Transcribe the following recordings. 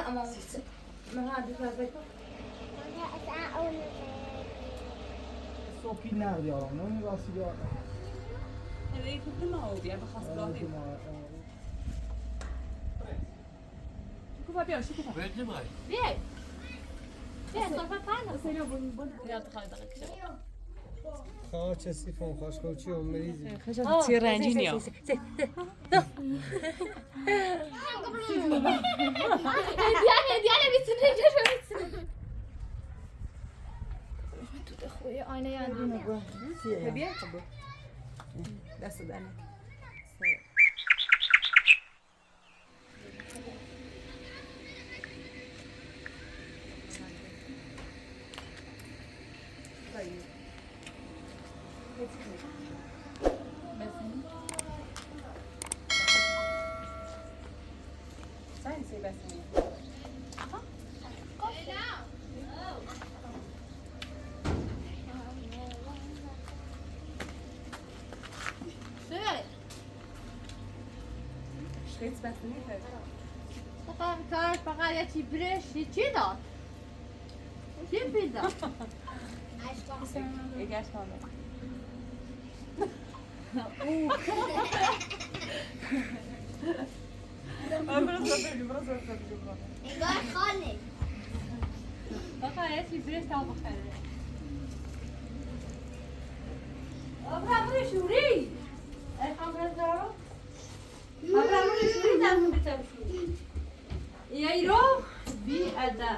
نه اما من هادي فازكم صبحی نقدی آرام نه راستی بیار هذا يكون ما هو بيعمل خاص راهي شوفوا بيع شوفوا بيت لي بغاي بيع بيع صرفة فعلا سيروا بن يا تخالد دقيقة خواه چه سیفون خوش کوچی و مریضی خشب تصير رانجينيا ديانا بيتسنى تو اخوي انا يعني هبيع دست دانك فقط یه چی برش چی داد؟ چی پیدا؟ ايش تعمل انگار خاله فقط یه چی برش تا بخره ابراهیم شوری الحمد لله ابراهیم شوری دارم بتم شوری یه رو بی ادا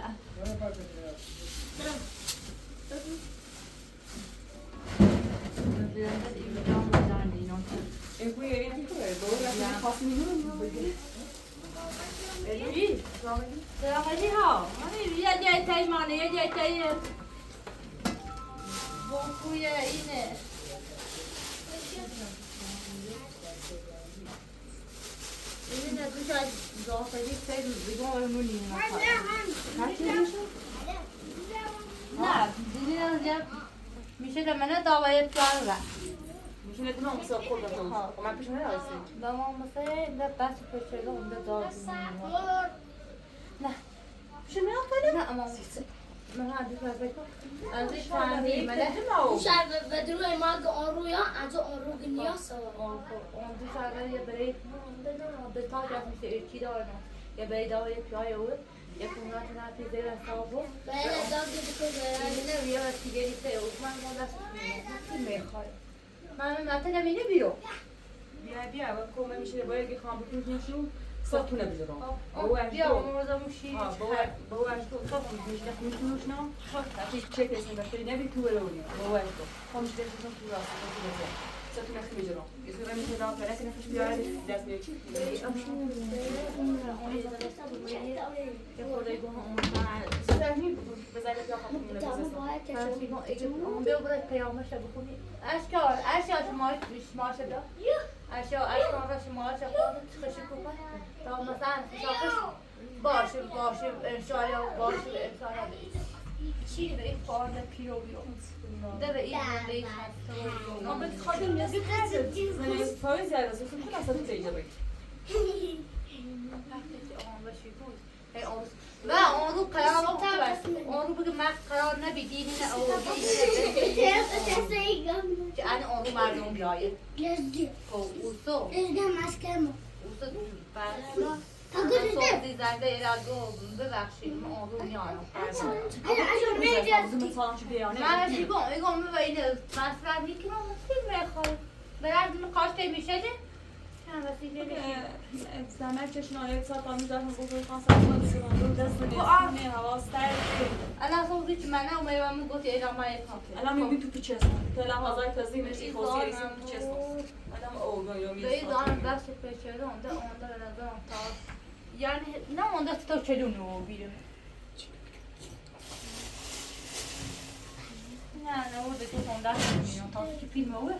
سلامتی ها یه جای تایی مانه یه جای تایی بانکوی اینه اینه دوش از داخلی سه روز دیگه آرمونی نه دیدی نزدیم میشه لمنه داوایت کرده مش ندمه مسافر خورده ما پیش نه راستی با ما مثلا نه بس پشت رو اونده داد نه شنو کنه نه اما من هادي فازكم ازش فهمي مله شاید بدروی ما آن رویا از آن رو گنیا سوا اون دو سال یه برای به تا جات میشه چی دارن یه برای داوی پیای او یه کنات نه پیزه رسابو بله داغ دیگه اینه بیا سیگاری سه او من دست میخواد من مثلا میره بیرو بیا و کومه میشه باید که خام بکنید شو ساتونه بذارم بیا امروز موشی باواش تو خب میشه میتونوش نه تاکیش چک اسم بخری نبی تو ولونی باواش تو خامش دستم تو راست تو بذار ساتونه خیلی بذارم یه سوره میشه راه فرست نفش بیاره دست میاد چی خدای گوهم سرنی بذاره بیا خام اون بیا برای پیامش بخونی اشکار شما شده اشکار شما شده خشی کن تا مثلا شاخش باشه انشالله باشه انشالله چی به این فارد پیرو بیرون ده به این زندگی هست ما به خاطر میاد من پای زیاده است تو اصلا تو تیجه و اون رو قرار اون رو بگه من قرار نبیدین نه او که ان اون رو مردم بیایه اوسو اوسو صوتی زنده ایرادو ببخشید من اون رو میارم من میگم به این مصرف میکنم سیم بخواه برد کاشته میشه زحمت چشم آیت ساعت آمی دارم بزرگ خواستم کنم دست نیستم حواستر الان صوتی که منه اومده و من گفتی ادامه الان میبین تو پیچه هستم تو الان حاضر تازی میشی خوصی ریسی تو پیچه هستم الان اوگا یا میستم به این دارم دست پیچه رو اونده به نظرم تا یعنی نه اونده تا چلونو بیرم نه اونده تو اونده میرم تا که فیلم اوه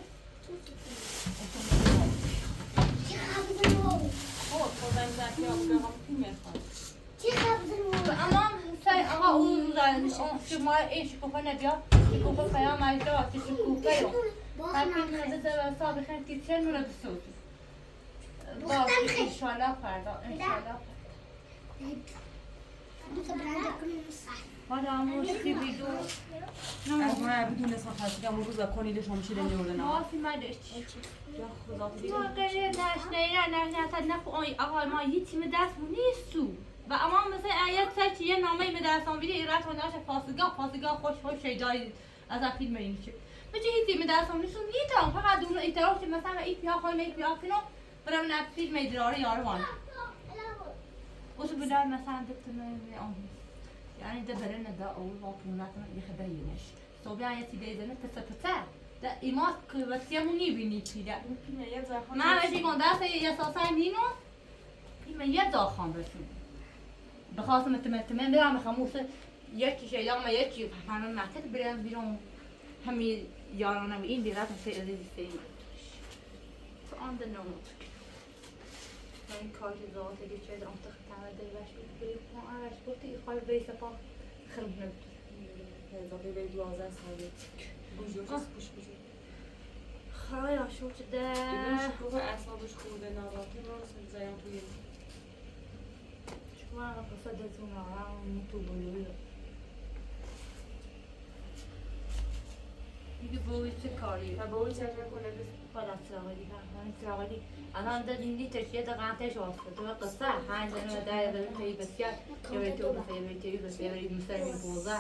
اما آقا اون شما این شکوفه نبیا شکوفه پیام اجدا که شکوفه رو همین نزده و سابقه تیتر نونه بسوزی باشه انشالله فردا انشالله حالا همون چیزی بیدو از ما بدون اسم خاصی که روز کنی ليش هم شيلين يورنا معافی مدش يا خدا ما غیر نه اصلا نه آقا ما یه تیم دستمون نیستو و اما مثل آیت سچ یه نامه به دستم بیده ایراد هناش فاسگاه خوش شیدای از فیلم این چه بچه هیچ تیم دستم نیستو نیتام فقط اون اعتراف که مثلا ای پیا خواهیم ای پیا کنو برام نه فیلم ایدراره یاروان وش بدار مثلا دكتور يعني ده برنا ده أول واقعنا يخبرينش صوبي عن يتي بيزنه تسبتة ده إيمات كبسيا مني بيني كده ما بشي كون ده سي يساسا مينو إما يدا خان بسون بخاصة متمم برام خموسة يكي شيء لا ما يكي فانا معتقد برام بيرون همي يارانا وين بيراتهم سي عزيزي سي فعند النوم این کار که ذاته که چه دارم تختم و دیوش بگیری کنم آرش بودی خواهی بیسه پا خرب نبود اضافه به 12 ساله بوجوش پوش بوجو خرایا شو چده دیدم شکوه اعصابش خورده ناراحتی رو زیان توی شما هم قصد دتون آرام تو بلوی دیگه بوی چه کاری و بوی چه کنه بالا تراغلی الان ده دیندی تشیه ده قانتش واسه تو قصه هنجنو ده ده توی بسیار یه تو بسیار بسیار مثل بوزه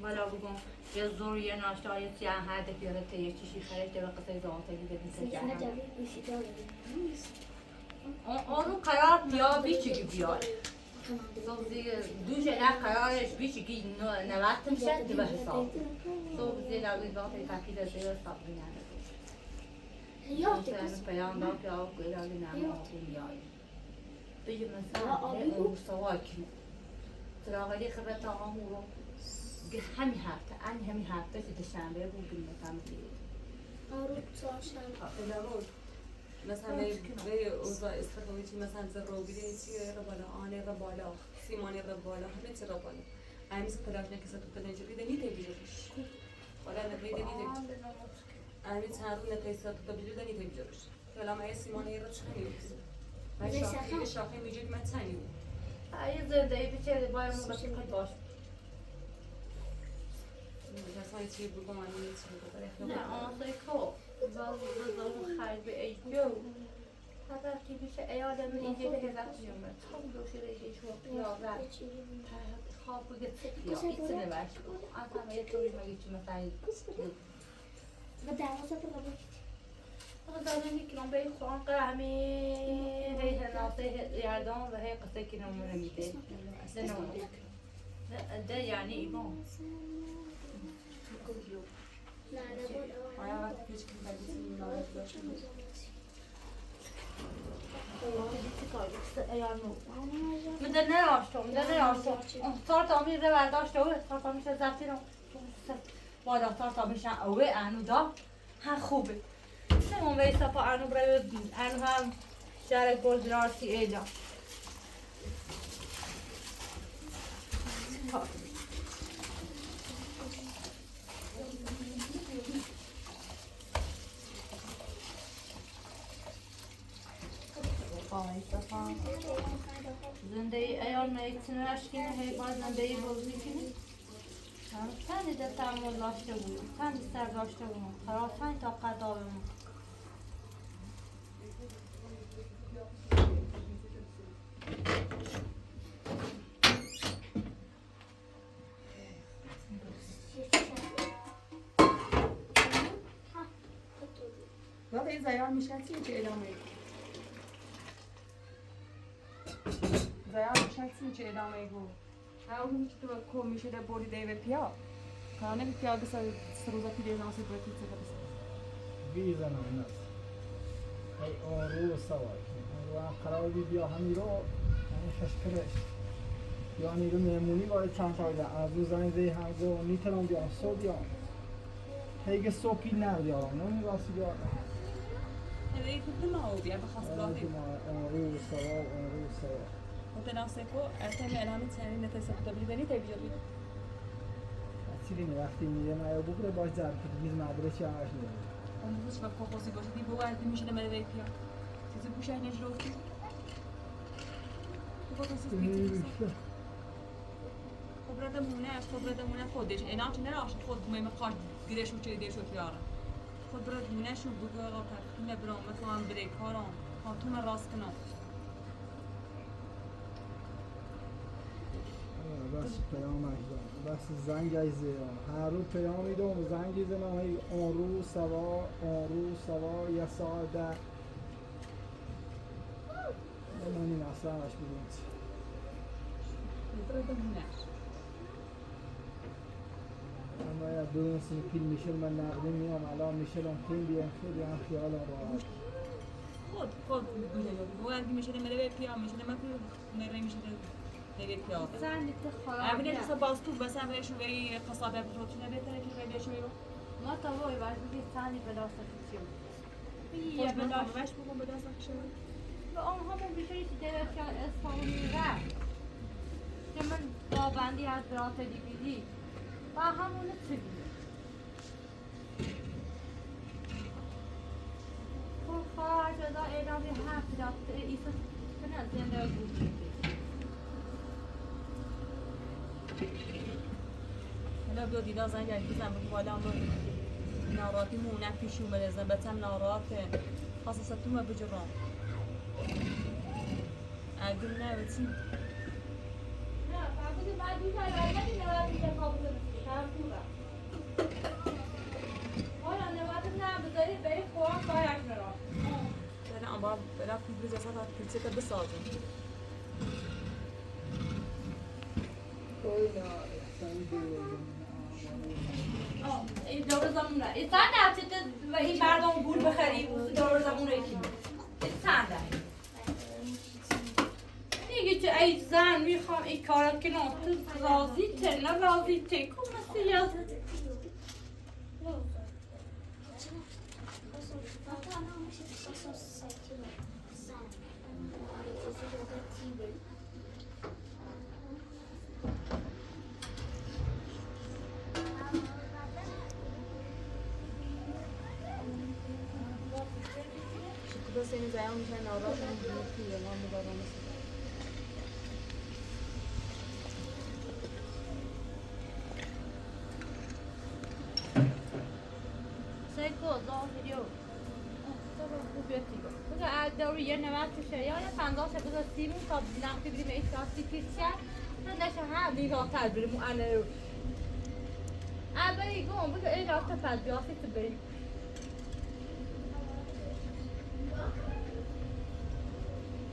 ولی بگم یه زور یه ناشتای سیاه هر دفعه تا یه چیزی خرید ده قصه ذاتی دیگه مثل آنو قرار بیا بیچی بیاد صوب دوش نه قرارش بیچی نواتم شد به حساب صوب زیر لوی ذاتی فکر زیر حساب می‌نامه مثلا پیام داد که آب گیرانی نمی‌آوردی میای. بگی مثلا اون سواکی. تراغلی خبرت آقام رو همین هفته که دوشنبه بود مثلا دیگه. مثلا به اوضاع استخدامی چی مثلا زروبی چی رو بالا آنه رو بالا سیمانی رو بالا همه چی رو بالا. ایمیز پلاک نکسات تو پلنجی دنی تبیجش. ولی نبی دنی تبیج. ایمیز هرون نتیسات تو تبیج دنی تبیجش. ولی ما سیمانی رو چنین. ما شاخه میجید من چنین. ای زنده ای بیچاره باید مباشر باش. مثلا چی بگم من چی بگم. نه آنها کو. زال خرید به ایجو. حتی کی بیشه ایادم اینجا به هزار میومد. خب دوشی ریش و پیاز. خواب بگید یا ایتونه باش. آنها یه طوری مگه چی مثلا. دارم میکنم به خون قهمی هی هناسه یادم و هی قصه کنم میده. ده یعنی ایمان. آیا وقتی پیش که بدیسی نامت باشه من نراشتم. سار تامی رو برداشته و سار تامیش زفتی رو بالا سار تامیش اوه انو دا ها خوبه. نمون بیستا پا انو برای انو هم شهر گلدرارسی ایجا. زنده ایال میتونه اشکینه هی باز زنده ای بازی کنه تنی ده تعمل داشته بود تنی سر داشته بود خرافن تا قدا بمون وقتی این زیان میشه چه ادامه زیان میشه چه ادامه گو اون که تو کو میشه ده بوری دیو پیا کانه پیا بس سروزا پیله ناسی برتی چه بس ویزا نامناس ای آرو سوای آرو قرار بیا همین رو یعنی خشکرش یعنی رو نمونی وارد چند تا ایده از روز زنی زی هم گو نیتران بیان سو بیان هیگه سو پیل نرد یارم نمی راسی بیارم هذا يكون ما هو بيا بخاص قاضي آرو سوا متناسقو ارتم علامه ثاني نتسق تبليدني تبيجي چیزی وقتی میگه ما بگره باش در بیز مدرسه چی همش میگه اون روز وقت خواستی باشه دی بو وقتی میشه نمیده پیا چیزی بوشه نجروتی خود مونه خودش اینا چه نراش خود میم خاش گیرش و چه دیش و خیاره خود برد مونه شو بگو آقا تکتونه برام مثلا بریک هارم خاتون راست کنم بس پیام اجدام بس زنگ ایزیان هر رو پیامی دوم زنگ ایزیان هی اون رو سوا یا ساعت نمونی اصلا باش بگیم برد مونه من باید درست پیل میشل من نقدی میام الان میشل هم تیم بیان خیلی هم خیال راحت خود میگه بگو اگه میشه مره به پیام میشه من مره میشه نگه پیام زن دیگه خراب ابینه تو باز تو بس هم بهشون بری قصابه بتونه بهتره که بهشون بگو ما تا وای باید بگید ثانی بلاست کشیم یه بلاست باش بگم بلاست کشیم و آنها من بیشتری که درخشان اسفانی رفت که من بابندی از برات دیگیدی و همونه چی خب خواهر شده اعلامی حرف داد ایسا کنه زنده بود حالا دو دیدا زنگ بزن بگو حالا ناراحتی مونه پیش اومده زنبتم ناراحته خاصه ما بجرام اگه نه بچی نه فقط بعد این کاری نباید میشه قابل طرفورم حالا نباید نه بذاری بری خواهم باید نرام برای اما برای فیبر جسد از پیچه که بسازم این دور زمونه این سنده هفته و این مردم گول بخری دور زمونه یکی این سنده میگه که ای زن میخوام این کارا کنم تو راضی ته نه راضی ته کن مسئولیت شکر سینی زیان میشه ناراحت میشه ما مدارم سیکو ظاهریو بگه از دوری یه نوت شه یا 50 بذار سیمون تا نقطه بریم ایساسی پیچه نه نشه هم دیگه تر بریم اون رو اولی گم بگه ای راسته پس بیاسی تو بریم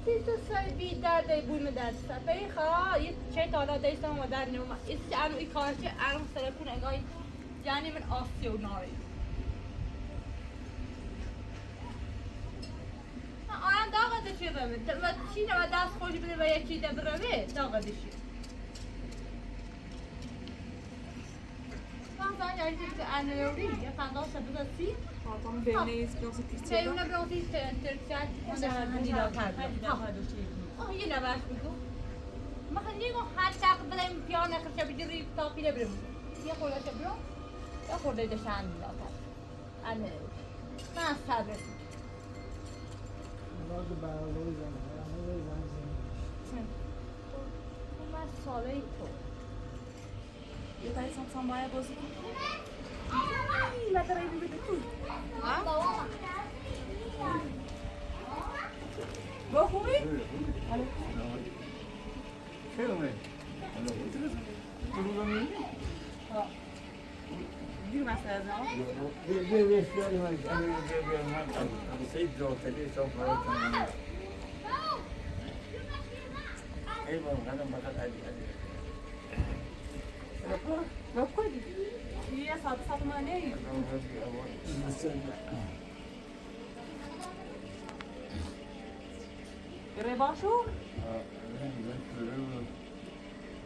سیستو سای بی درده بوی مدرد سفری خواه یه چه تالا دیستم و در نوم ایستی انو ای کارچه انو سرکون اگای یعنی من آسی و ناری آن داغه چی بمید و چی نه و دست خوشی بده و یکی ده بروه داغه دشی من یعنی که انوری یه 50 بذار سی خاطرم بینه ایست بیاسی پیچه چه اونه بیاسی ترکشت هنیلا کرد آه یه نوش بگو مثلا نیگو هر چقدر بدهیم پیانه خرشه بگیری تا پیله بریم یه خورده بریم یه خورده دشن میلا کرد من صبر بعد برای زنگ من ساله ای تو یه تایی سام باید بازی لطره این بیده تو با خوبی؟ خیلی اومد تو رو زمین؟ دیر مسئله از نام؟ بیا فیاری من سید جاوتلی شام فرار کنم ای بابا قدم بقید علی با کدی؟ یه ساعت مانه ای؟ گره باشو؟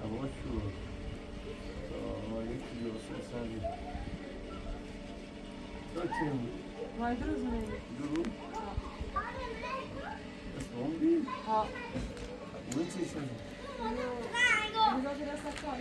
Abaixo, olha que você sabe. Vai druzune. Duru. Responde. Ha. Muito isso. Bize biraz sakal.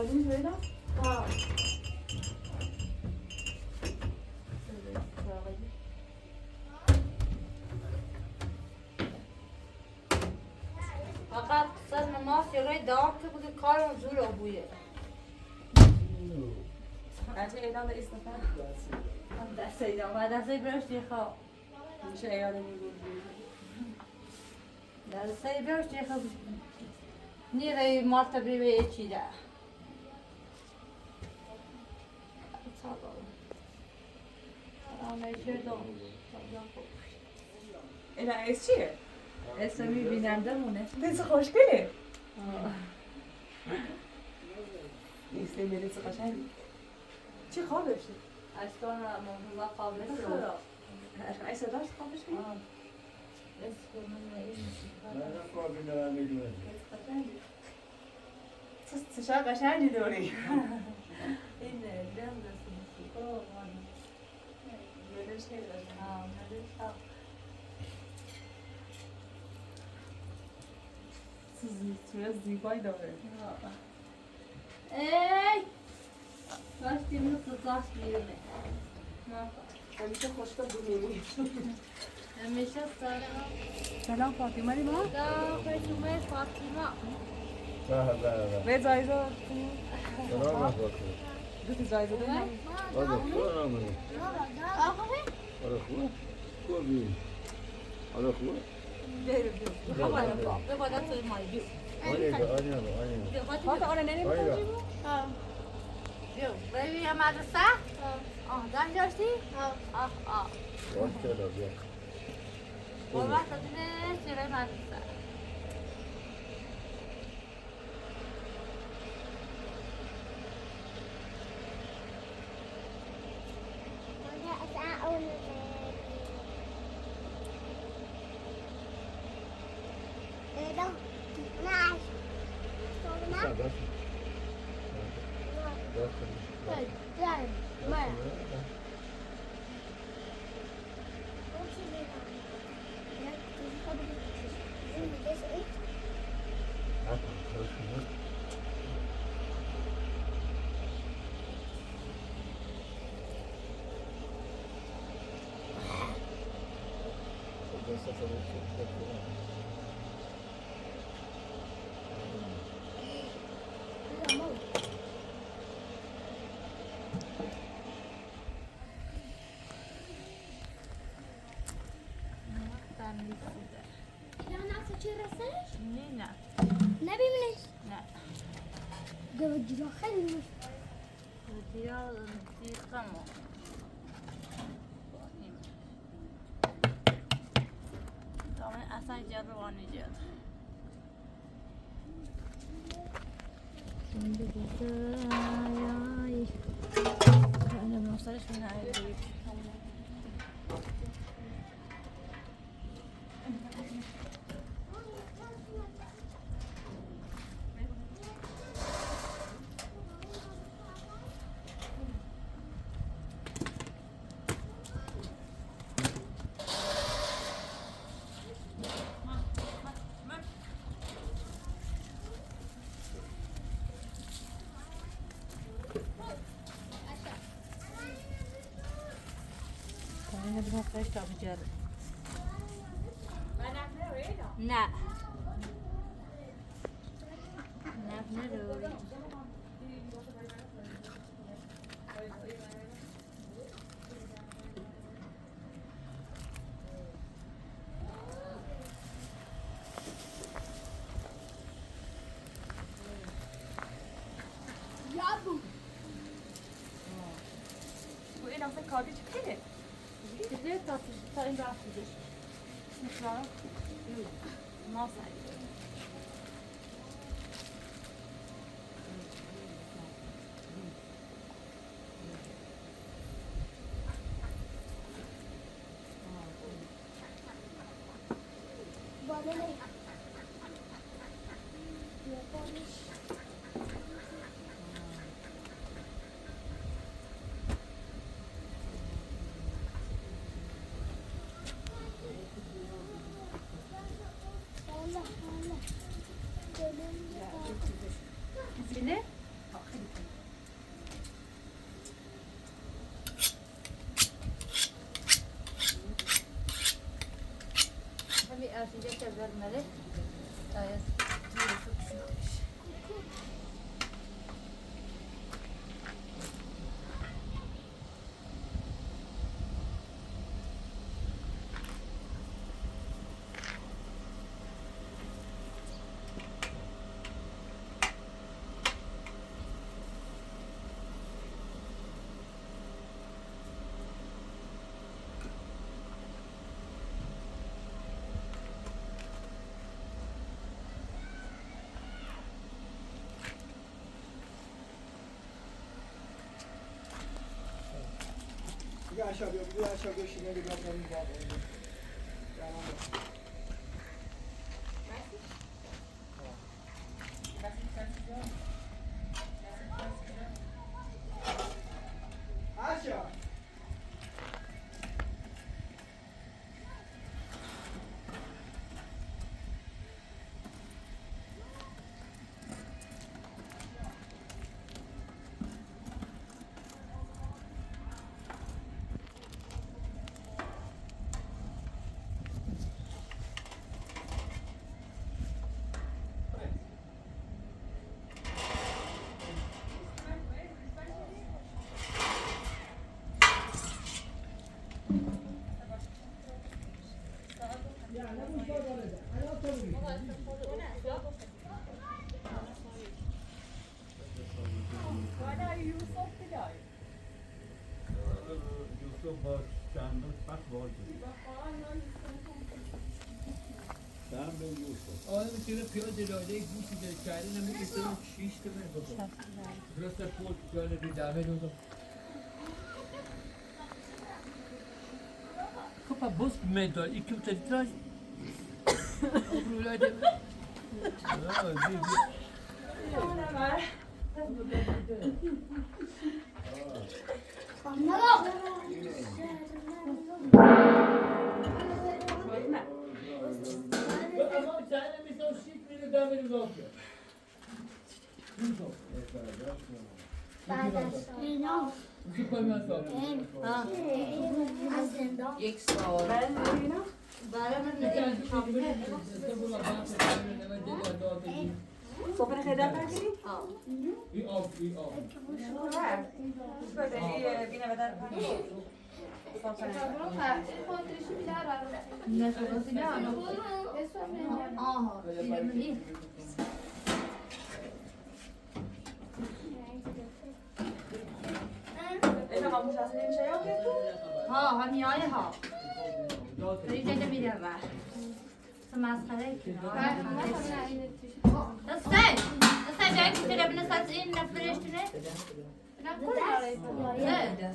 آدمی شده ها فقط سر نماز یه دام که بوده کارم زور آبویه بچه ایدان در استفاده دسته ایدام و دسته برش دیخوا میشه ایدان میگود دسته برش دیخوا نیره مرتبه به چی ده اینا ایس چیه؟ اسمی بیننده مونه دست خوشگله نیسته میره چه قشنگی چی خوابشه؟ اشکان موضوع قابل ای صداش خوابش کنی؟ من خوابی دارم میدونم. چه شاید قشنگی داری این دم دستی مدرش خیلی قشنگه صورت زیبایی داره ای داشتی مثل داشت بیرونه همیشه خوشگل بود میمونی همیشه سارا سلام فاطمه دی ما دا خشومه فاطمه بله به زایزو سلام علیکم. دو تا زایزو داریم آره خوبه نمونه. آره خوبه. خوبی. آره خوبه. به بالا توی مایی بیو فاطمه آره ننی میتونی بیو بروی یه مدرسه دم داشتی؟ با وقت دیده چیره مدرسه نه نبینیش نه دو جرا خیلی میشه دیگه دیگه اصلا جد روانی جد şimdi bize ay öyle masaj mı ayırıyor Ini bukan fresh tak berjalan. Nak. Nak dulu. یا بو bu en azından kahve çıktı mı? Dia tak tak indah tu. Macam masa. bana ne yapalım Sini? vermeli. Gayet çok güzelmiş. Bir aşağı bir aşağı şimdi bir bakalım. Aşağı. Yusuf var, Candır, bak var. Ben Yusuf. آره میتونه پیاده لاله گوشی دل کردن هم میتونه 6 تا بکنه درسته پول جان رو دمه رو Kupa buz medal, iki uçacağız. Obrular da. Ama sen de bir son şık bir de demir bakıyor. Şu koymaz da. یک سال برای من صبح خیلی برداری؟ این آب بینه بدن نه خلاصی نه آها اینه اینو همون شخصی نمیشه یا که تو؟ ها همین آیه ها ریجه ده میره و مسخره دسته جایی که تره بینه ساز این نفرشتونه نه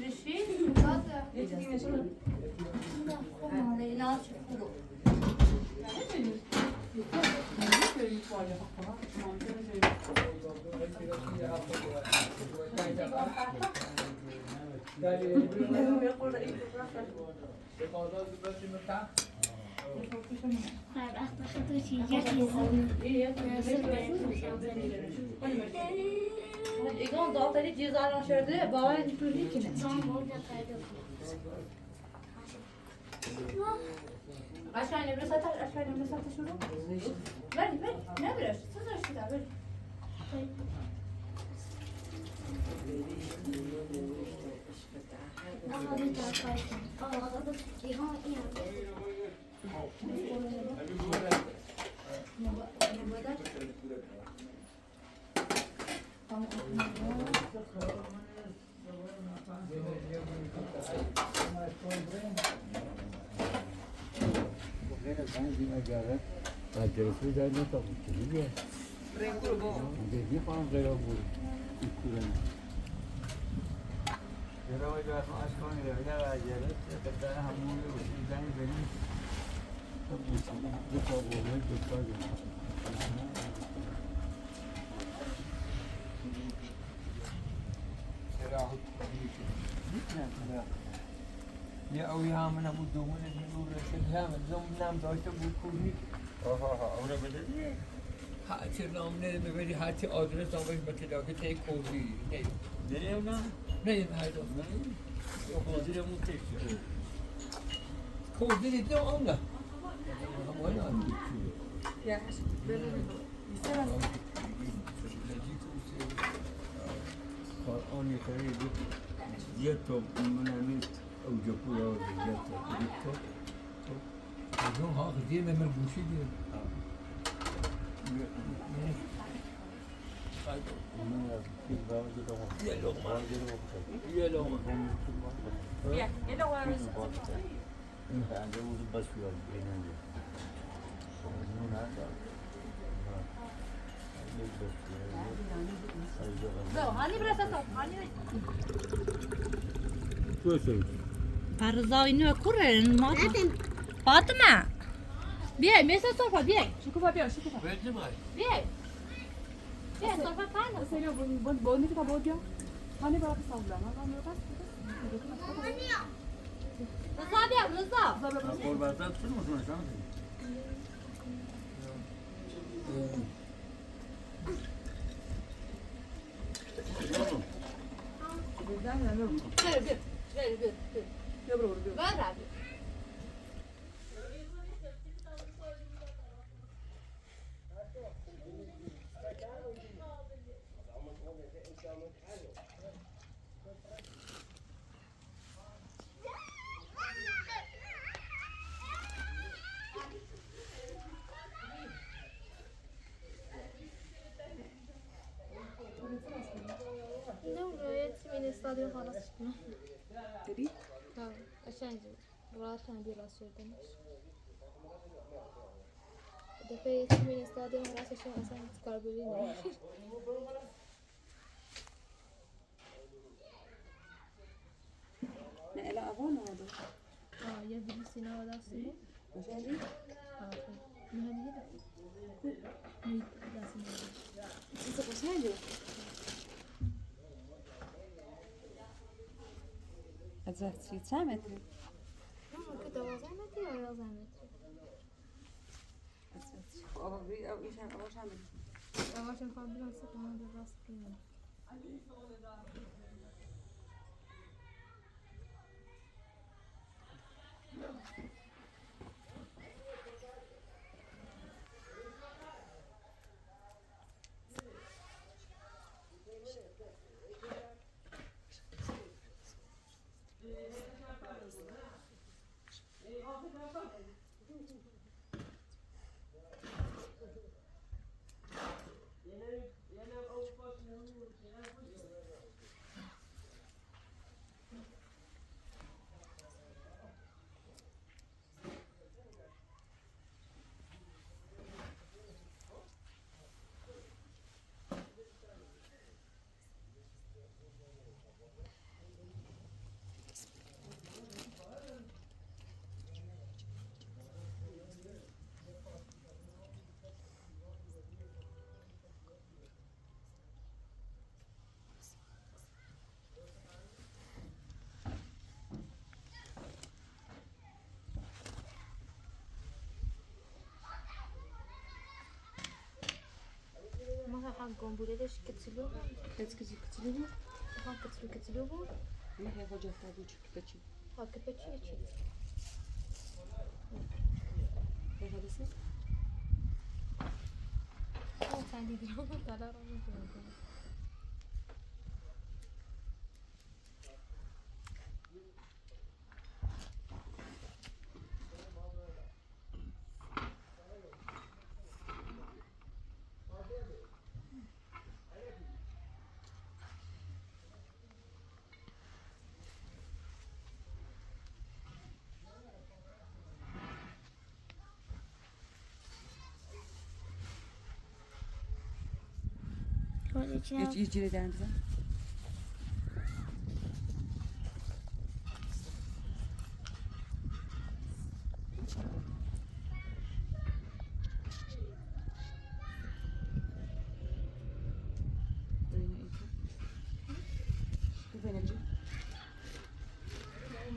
رشی Yetiştiğine şunu. Leyla çıkıyor ایگان داوطلبی چیز الان شده باور پولی کنه aşağı ne biraz atar aşağı ne biraz atar şunu ver ne biraz söz aşkına ver Adresi de ne tabii ki diye. Dedi falan böyle bu. İkuren. Yara var ya aşkın ya ya ya. Kadar hamur yok. Sizden benim. Tabii ki bu tabii bu tabii. یه اوی همون بود دومون نور رسید همه زم نم داشته بود کوری اون رو بده. هرچی نام نده ببری هرچی آدرس هم باید بطلاقه تی کوری نه Nereye lan? نه هر دو Yok, o direkt muhteşem. کوری دیدی آنگا Ya, قرآن کریم یه تو من همین اوجا پورا یه تو John ha diye memur buşi diye. یه لغمه ya, ya lo voy a ver. هنده بود بس بیاد بیننده نون هنده هانی برسه صاف هانی توی فرزا اینو کورن ما فاطمه بیای مثل صاف بیای Şukufa bir, şukufa. Verdi mi? بیای بیای صاف پایین Senin bu ne kadar boğuyor? Hani bırakı sallan, adam yok. رضا بیا رضا قربت شد مطمئن Birden yanıyorum. Ver bir ver Ya bro, bro. ver abi Ne oluyor? Yine stadyum havası çıkıyor. Dedi. Tamam. Aşağı ineceğiz. Burası kendi rasyo demiş. Defa yine stadyum havası aşağı çıkar böyle ne? Ne ele avon oldu? Aa ya birisi ne var aslında? Başa değil. Aa. Mühendis de. Ne dersin? Siz de başa değil. از سی چند متر؟ که 12 متر یا 11 متر؟ آقا ایشان آقا چند متر؟ Yavaşın kabul olsa tamam da rast gelin. ما حقهم بولدش كتلوه Kaç kıçılıyor? ها كتلوه Ne he hoca tabii çünkü kaçıyor. ها كبتشي يشي Ne hadisi? ها ثاني ديهم طلع رمي Hiç eder bize.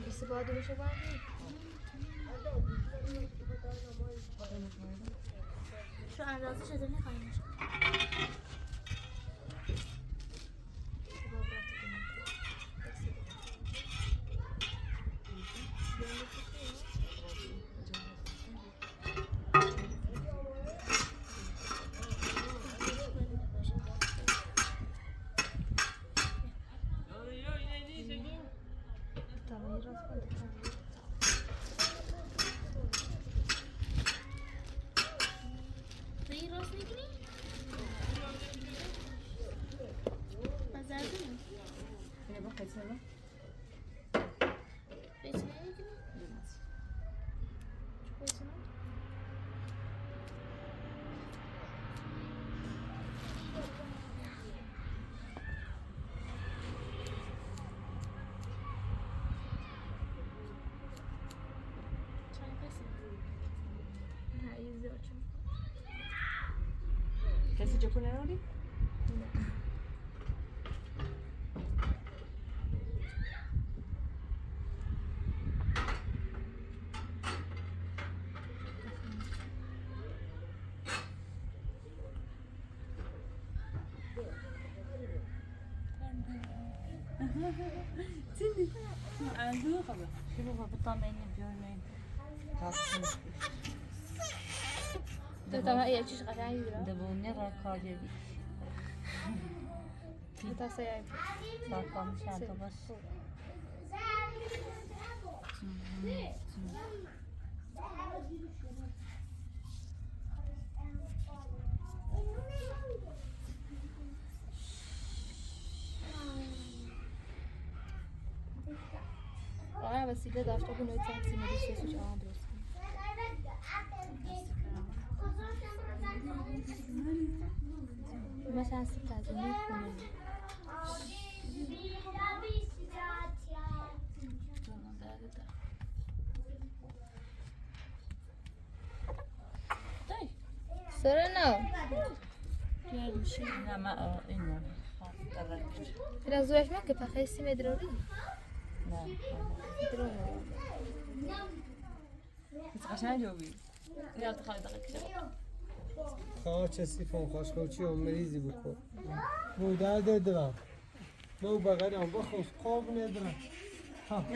birisi bana dönüşe var mı? Şu an razı çadırına kaymış. توی راست میگیری؟ مزرده نه؟ اینه با خیلی سرم؟ بیچه نمیگیری؟ چه بیچه نه؟ چند کسی؟ نه یه زیاد چند کسی چه کنه ناری؟ Aldo خلاص شروع بطمئن بجورنين تو طبعا یه چیز قطعی داره دبوني را کاری تا سیای صار کام شد بس آیا وسیله داشته کنه تنظیم دوست سوچ آن درست مثلا سیت از اون میکنه سرنا نه ما اینو biraz uğraşmak ki pakayı simedir orayı. نه بس قشنگ جوابی یا تو خالد دقیقه خواه چه سیفون خوش کوچی هم مریضی بکن بو درد درم بو بغیر هم بخوش خواب ندرم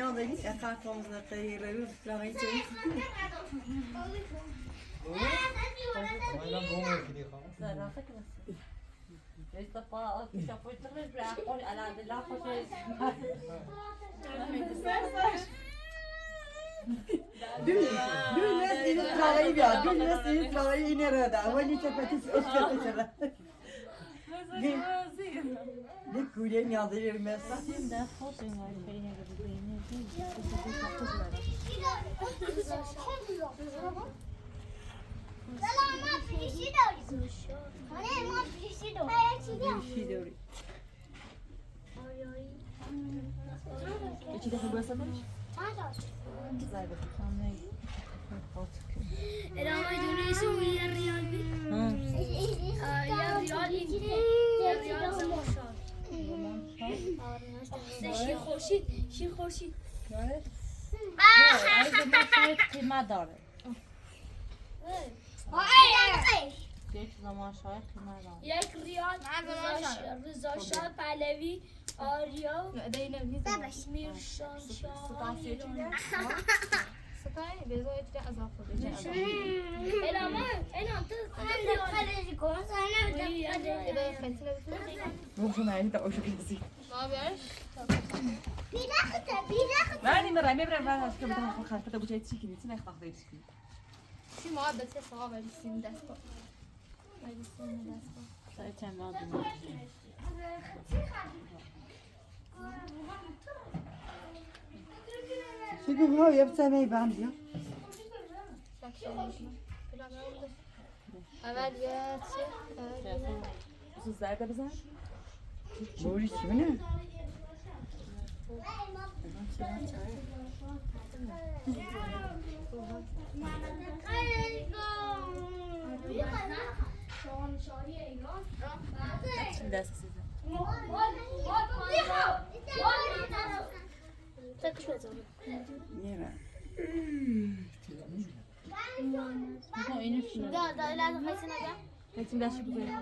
Ja, det är jag kan komma att det är roligt för mig så. حالا بو میکنی خواه زرافه که بس دفعه که شافوی ترش بیاقول على دلها خوش Dün nasıl travail ya, dün nasıl travail inerada. Wani sepeti üstte çara. Ne kuyen yadırır mesela. ده خوش این خیلی ببینید چی دفعه بسازش؟ زای بخوام نه ادامه دونیسو یه ریال بی یه ریال زمانشار شیر خورشید از ما شاید قیمت داره یک زمان شاید قیمت داره یک ریال رضا شاه پهلوی آریا میرشان شاه ستای بزای چه اضافه بشه الهام تو خیلی کن اذا خنسله بتوقع ممكن يعني ده اوشو كذي ما بيعرف معني مرة ما برا بعد عشان كده بتاخد خلاص فتى بوجي تشيكي نسينا يخطف ضيف سكين شي معدل سه صواب السين داسكو السين داسكو سای چند وقت Çünkü bu yapsana ben diyor. اول یه چه بس زرقاء بزن Doğru kimi ne? şimdi ders size Nere? ده لازم خيسنا ده Kaçın ders şu böyle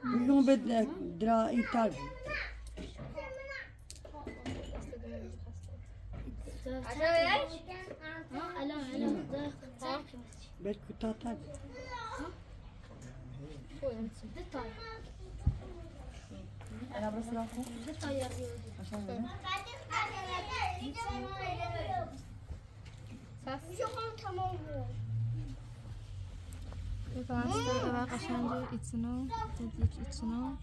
Bugün ben dra iptal. Bet kutatar. انا برا سلامكم عشان هنا سس شما تمام پرستار اول قشنگه ایتسنو دیگه ایتسنو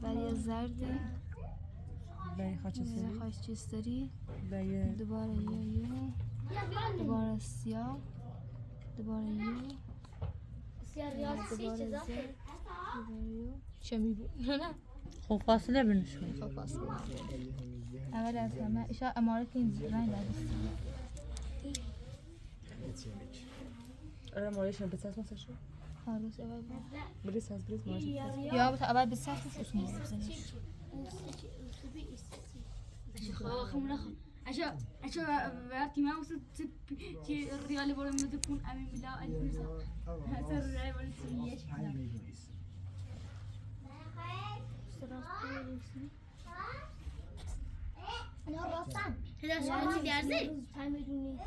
برای زردی برای خاچستری برای دوباره یو دوباره سیاه دوباره یو سریال سی دوباره چیزا زرد دوباره یو چه میبود؟ نه خب فاصله بینشون خب فاصله اول از همه ایشا اماره که این رنگ ندیستی آره ماریشون بساس مساشو خالص اول بریس از بریس ماریش یا بتا اول بساس اسمه بزنیش عشان وقتی ما وصلت في الريال ولا ما تكون امين بالله الفلوس هذا الريال ولا تسويش نه راستن هذا شو درزی فهمیدونی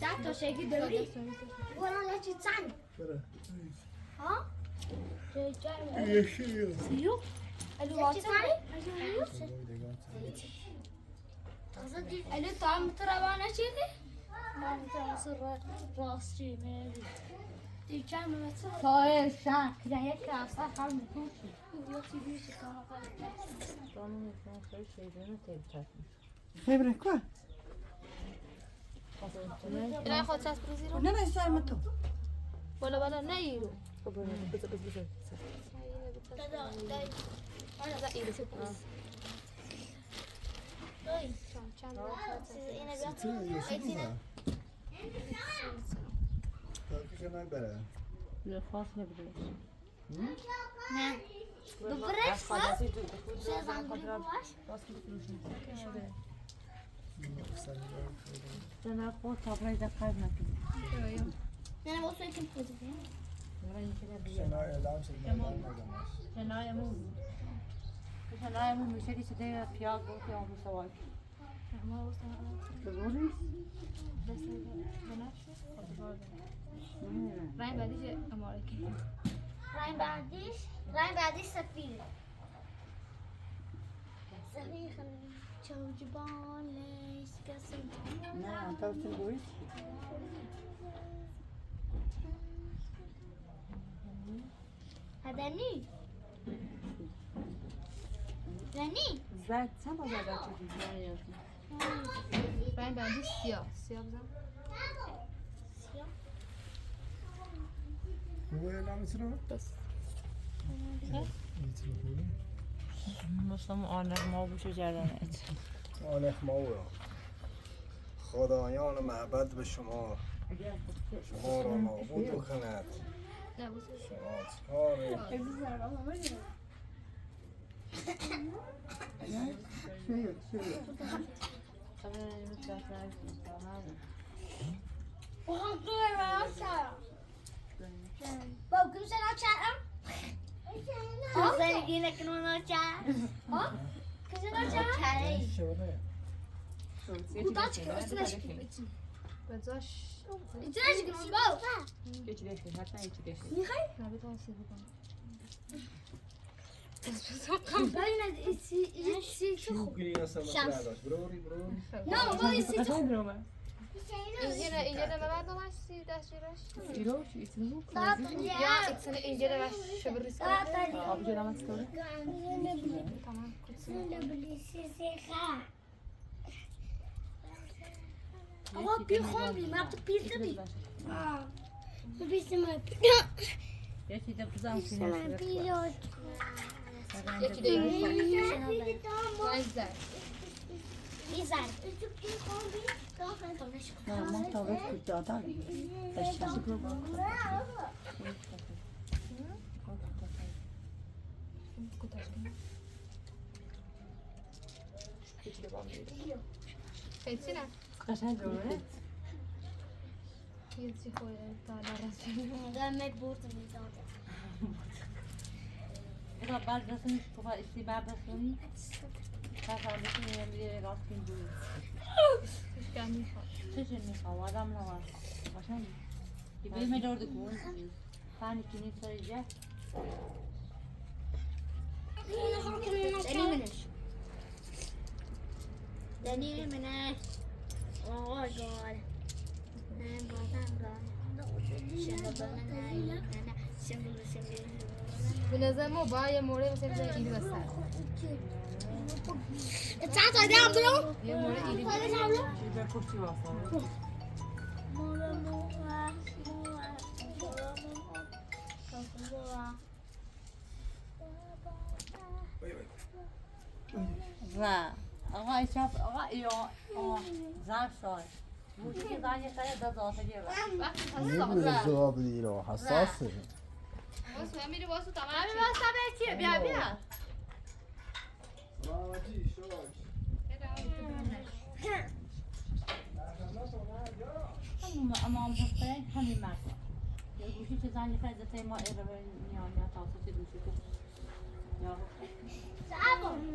ده تا شکل دوری ولی چی چند ها سیو الو واتساپ الو طعم ترابانه چیه ما متوسط راستی میگی دی کم مثلا سایه شک ده یک کاسه خال میکنی یا تی بیش کار خبره کو اینا خود ساس بریزی رو نه نه سایم تو بالا نه ایرو بس انا لا ایرو سپریز چند اینه بیا یه فاصله بینش نه دوباره چه زنگولی باش نه خود تابلای دقیق نکنی نه واسه یکم پوزیشن شنایمون میشه که چه پیاز بود که آموز سوال رنگ بعدیش اماره که رنگ بعدیش سفیده سفید چوجبان لیس کسی نه تا سنگویش هدنی زنی زد چند بار زد چه رنگ بعدیش سیاه بزن بس مسلم آنق ما بوشه جرانت آنخ ماورا خدایان معبد به شما شما را نابود بکند نه بس شما Bom, como será o tchau? Você ninguém que não é tchau. Ó, que você não tchau? شوره Kutaçki, üstüne بذاش İçine çıkın, bol. geçileşti hatta geçileşti Nihai? نه بذار سیبی کنم Ben yine içi çok. گریه سمت داشت بروری Ne o, bu içi çok. اینجا به بعد نماش سی دستیرش ایرو چی اسمه یا اکسن اینجا باش شبریز کنم آب جلومت کنه تمام Ama bir kombi, yaptı bir de bir. Bu bizim öpü. یکی دو بزن Sen pilot. یکی دیگه رنگ زرد Güzel. Küçük bir kombi. نه ما تا وقت کجا خیلی نه قشنگ دوره یه چی خوی تا درست Dönmek burada zaten. اینا بعد رسمی تو با استیباب رسمی فهمیدی میگه راست میگی کمی خواه چه میخوام آدم نواز قشنگ دیگه میدارد کون فانی کنی سریجه دنی منش آقا گار به نظر ما باید یه مورد مثل بزنیم ایری بستر چند تا دارم برو یه مورد ایری به کفتی واسه و آقا ایشاف آقا زن شای بودی که زن یه خیلی داد آسه گیره نمیدونه جواب دیره حساسه واسه میری واسه تمام همین واسه به چیه بیا بیا امام حسین همین مرد یه گوشی که زن یه خیلی دسته ما ایره نیان یا تاسه چه گوشی که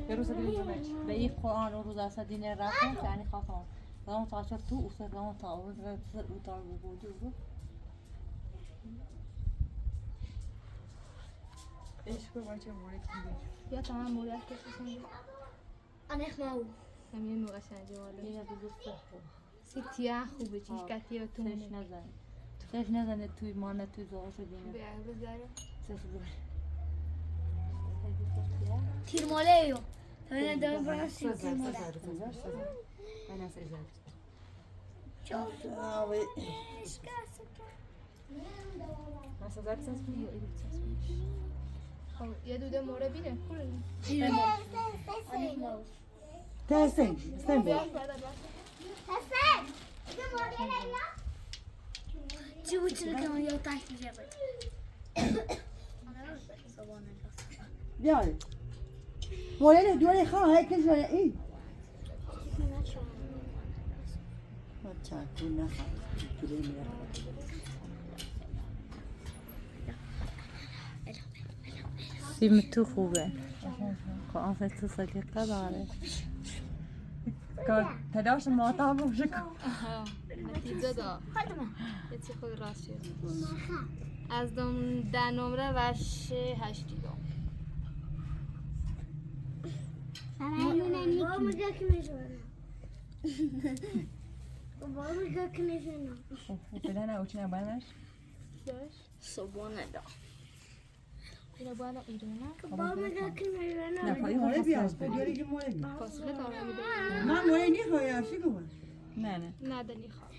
یه روز دیگه زمچ به این قرآن رو روز اصلا دینه رفتم که یعنی خواستم زمان تا چه تو اوسه زمان تا اون رو تا بودی رو عشق بچه مورد دیگه یا تمام مورد کشیدن انا خماو همین نوع قشنگه والا یه دوست خوب سیتیه خوبه چیش کتی و تش تونه نزن تش نزنه توی مانه توی زاش دینه به بذاره تش بزن تیر مالیو همین دارم برام تیر مالی من از ازت از ازت سنس بیو خب یه دوده مورد بینه خوره تحسین حسین بیا چی بود چی بکنم یا تحت جبل بیا مولانه دوره خواه های کن جوانه ای چاکو نخواه جلوی میره فیلم تو خوبه قرآن فستو ساکت داره تلاش ما طعمه شكو نتیجه دا یه چی خود راست شد از ده نمره وش 8 دیگه فعلا اوچنا بانش صبونه دا اینه باید ایرونه نه پای موله بیا بیاری که موله بیا فاصله داره میده من موله نیخواه یا چی کنم نه نه ندنی خواه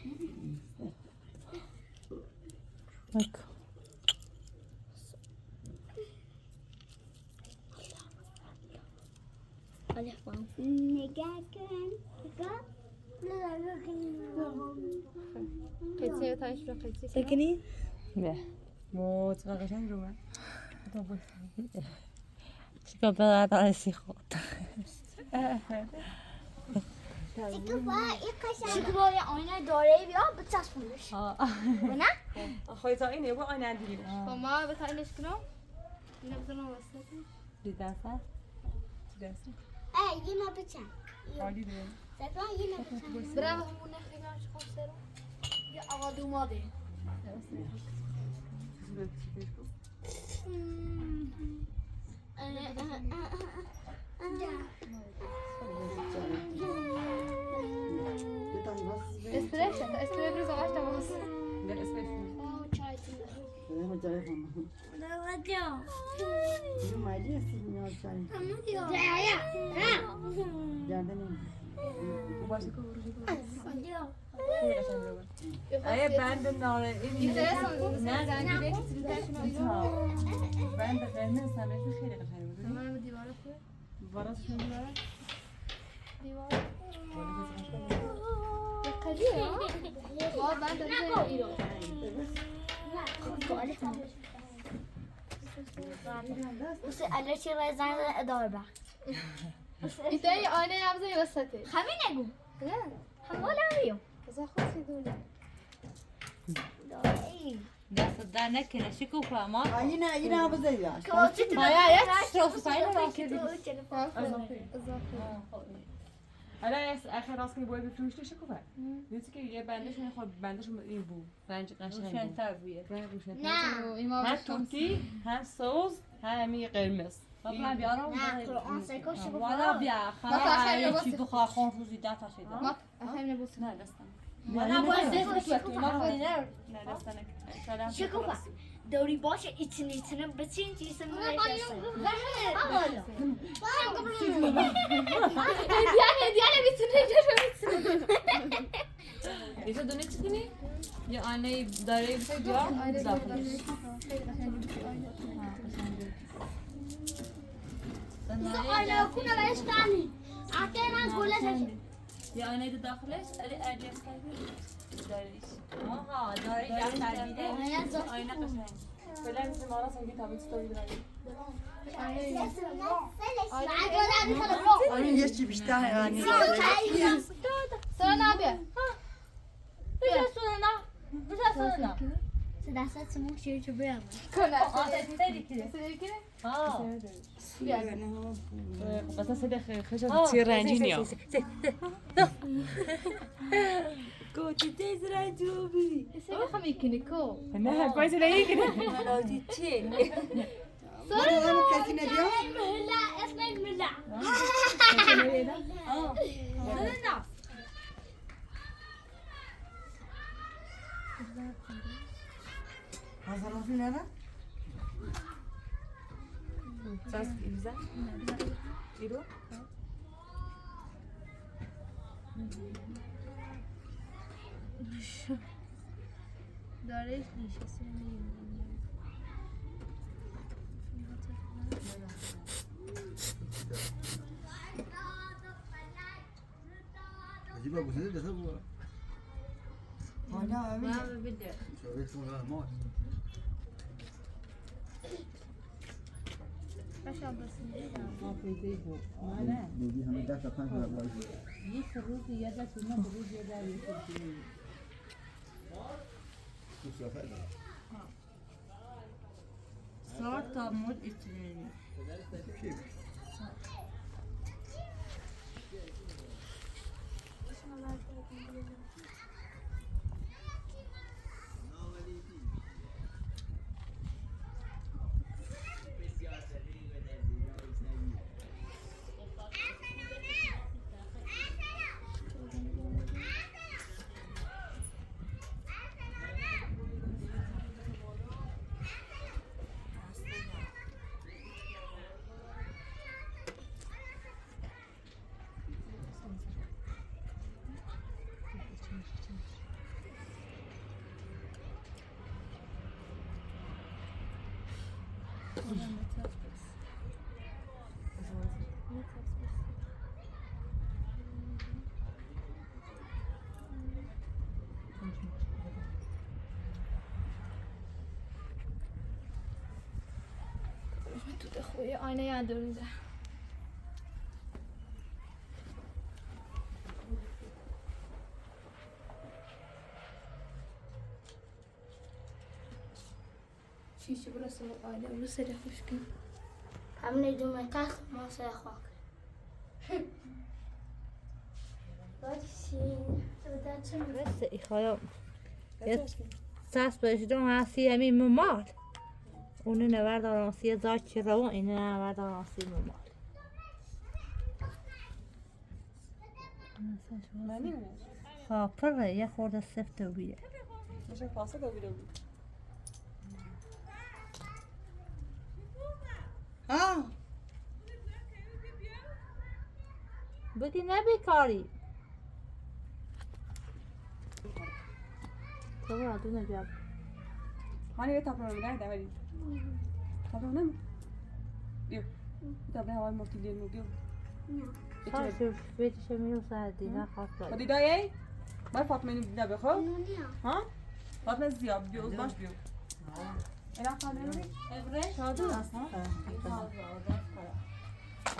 نگاه کن قیچه تایش رو قیچه سکنی؟ به مو چقدر قشنگ رو من چیکار به داره سی خود شکوبا یه آینه داره بیا بچسبونش نه؟ خواهی تا اینه با آینه دیگه خب ما بتایلش کنم اینه بزنم وسط دیدسته دستی یه ما بچن عالی دیگه زدان یه ما بچن برم همون نخیگان چه خوب سرم یه آقا دوماده اسپری بریز آقاش تماس نه اسمش ما جای خانم اینو مایلی هستی میاد چایی گرده نمی باشه که خیلی قشنگ رو من بند ناره این نه زنگیره که سیدی ترشون آیرون بند قرمز سمشون خیلی قشنگ بود من رو دیواره خوبه باراش شون داره دیواره قدیه ها بند داره ایرون بس على شي رزان ادور بقى اینتا ای آینه یابزه یه وسطه خمين اقو نه حمول عميو بزا خود سیدونه دست در نکنه شکوفه ما اینه هم بزه یا باید یک شروف سایه را کردی الان آخر راست کنی باید بفروشته شکوفه نیستی که یه بندش خب بندش این بود رنج قشنگ روشن بود تر بیه رنگ روشن نه این ما هم توتی هم سوز هم قرمز قبلا بیارم نه قرآن سکوش والا بیا خیلی خیلی بسیط. چی بخواه خون روزی 10 تا شده ما افهم نبوس. نه دستم. والا باید دست تو ما کنی نه نه دستم. شاید شکوفا دوری باشه ایتنی بچین چیزی نمیشه هدیه نمیتونه جشن یه تو دونه چی کنی؟ یه آینه داره بسید بیار داخلش. آینه کنه بهش کنی آتینا گلش یه آینه دو داخلش علی ادرس داریش. آها داری دفتر میده آینه قشنگ. فعلا مثل ما را سنگی تابیت ستوری داریم. آره یه چی بیشتر یعنی سر نبیه. بیا سونا بیا سونا دستت مو شیر چه بیام کنه. سری که سری ها بس صدق خشب تصير رنجينيا. گوچه تیز رنجو بری سری خمی کنی کو. نه كويس لا يجري. ملازی چه سر هم کسی نبیا لا اسمك ملا سونا hazırlasın nere? Sen imza. İro. دارش نشسته نمیدونم. عجيبة أبو سنين ده سبوا hala abi شو اسمه ده مات نودي هم دافع خمسة أبواب صار تمود اتنين تو خوی آینه یادونده. شیشه برسه آینه اون سر خوش کن. هم ندوم تخت ما سيخوك بس إخويا ساس بجدون عاصي أمي ممال وننا بعد راسي زاج روان إننا بعد راسي ممال خاطر يا خورد السفت ويا مش فاصل او بدو. ها بگی نبی کاری تو را دونه جاب هاني بيت تابلو من ده ولی. تابلو نم. بيو. تابلو هوا مرتدي الموجو. خاص بيتش میو ساعتی نه خاص خدي داي. ما فاطمه نبدا بخو. ها؟ فاطمه زياد بيو باش بيو. انا قال ابرش هذا ها؟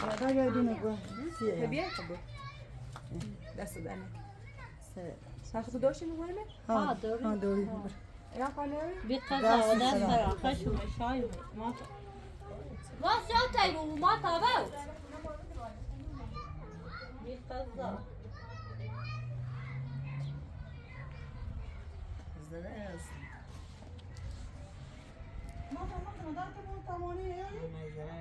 یادا یادونه گو تبيه خبر. دست دانك. ساخذ دوش المهم؟ ها داری ها دوری انا قال بی قضا و دست را خشم شای ما ما شو تایو ما تابو بی قضا زده است نظره